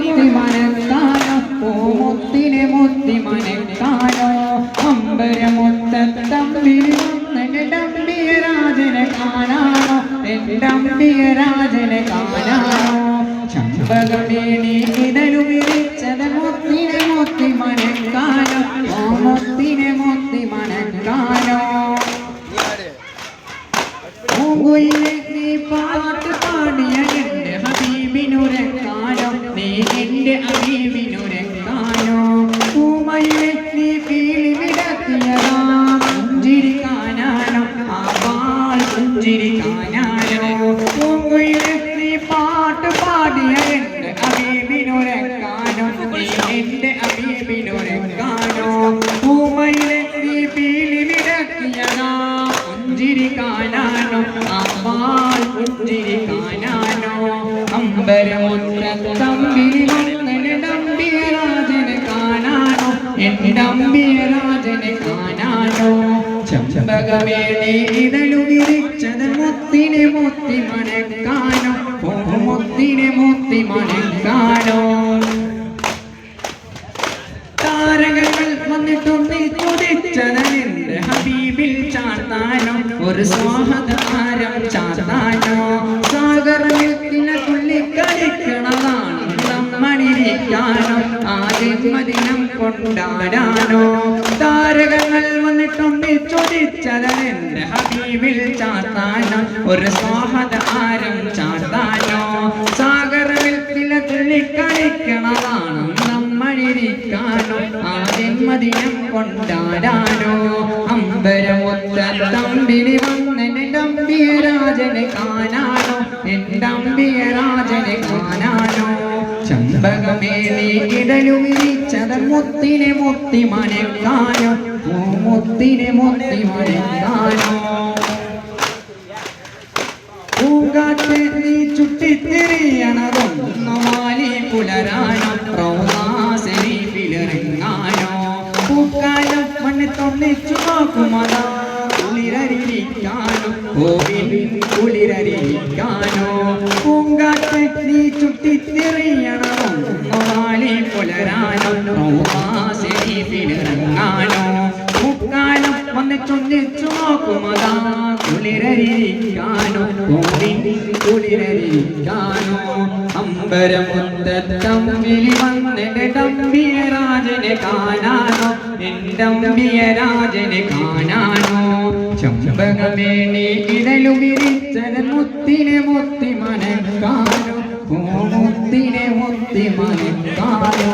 മുത്തി മനക്കാനോ പൂമുത്തിനെ മുത്തി മനക്കാനോ അമ്പരമുത്തമ്പി ഡംബിയ രാജനെ കാണാനോ ഡംബിയ രാജനെ കാണാനോ ചമ്പകമേണി ഇതലു വിരിച്ചത് മുത്തിനെ മുത്തി മനക്കാനോ മുത്തിനെ മുത്തി മനക്കാനോ നീ പാട്ട് പാടിയ എന്റെ ഹബീബിനുരക്കാനോ നീ എന്റെ ഹബീബിനുരക്കാനോ പൂമയിലെ നീ പീലി വിടത്തിയതാ പുഞ്ചിരിക്കാനാണോ ആ പാൽ പുഞ്ചിരിക്കാനാണോ പൂമയിലെ നീ പാട്ട് പാടിയ എന്റെ ഹബീബിനുരക്കാനോ നീ എന്റെ ഹബീബിനുരക്കാനോ പൂമയിലെ നീ പീലി വിടത്തിയതാ പുഞ്ചിരിക്കാനാണോ അമ്പാൽ പുഞ്ചിരിക്കാനാണോ അമ്പരമുത്തമ്പി ഡംബിയ രാജനെ കാണാനോ ഡംബിയ രാജനെ കാണാനോ ചമ്പകമേണി ഇതലു വിരിച്ചത് മുത്തിനെ മുത്തി മനക്കാനോ മുത്തിനെ മുത്തി മനക്കാനോ താരകങ്ങൾ വന്നിട്ടുണ്ട് തുടിച്ചതെന്റെ ഹബീബിൽ ചാർത്താനോ ഒരു സ്വാഹതാരം ചാർത്താനോ സാഗരമിൽ തുള്ളി കളിക്കണതാണ് നമ്മളിരിക്കാനോ ആദ്യമദിനം കൊണ്ടാടാനോ താരകങ്ങൾ വന്നിട്ടുണ്ട് ചൊടിച്ചതെന്റെ ഹബീബിൽ ചാർത്താനോ ഒരു സ്വാഹതാരം ചാർത്താനോ സാഗരമിൽ തുള്ളി കളിക്കണതാണ് നമ്മളിരിക്കാനോ ആദ്യമദിനം കൊണ്ടാടാനോ അമ്പരമുത്തമ്പിളി വന്നെന്നെ ഡംബിയ രാജനെ കാണാനോ ഡംബിയ രാജനെ കാണാനോ ചമ്പകമേളി ഇടലു വിരിച്ചത് മുത്തിനെ മുത്തി മനക്കാനോ മുത്തിനെ മുത്തി മനക്കാനോ പൂങ്കാറ്റ് നീ ചുറ്റിത്തിരിയണതൊന്നു വാലി പുലരാനോ റൗദാസരിപ്പിലിറങ്ങാനോ പൂക്കാലം മണ്ണ് തൊന്നിച്ചു നോക്കുമതാ കുളിരരിക്കാനോ കോവിൽ കുളിരരിക്കാനോ പൂങ്കാറ്റ് നീ ചുറ്റിത്തിരിയണതൊന്നു വാലി പുലരാനോ റൗദാസരിപ്പിലിറങ്ങാനോ പൂക്കാലം വന്ന് ചൊന്നിച്ചു നോക്കുമതാ കുളിരരിക്കാനോ കോവിൽ കുളിരരിക്കാനോ അമ്പരമുത്തമ്പി വന്നെന്റെ ഡംബിയ രാജനെ കാണാനോ ഡംബിയ രാജനെ കാണാനോ ചമ്പകമേണി ഇടലു വിരിച്ചത് മുത്തിനെ മുത്തി മനക്കാനോ മുത്തിനെ മുത്തി മനക്കാനോ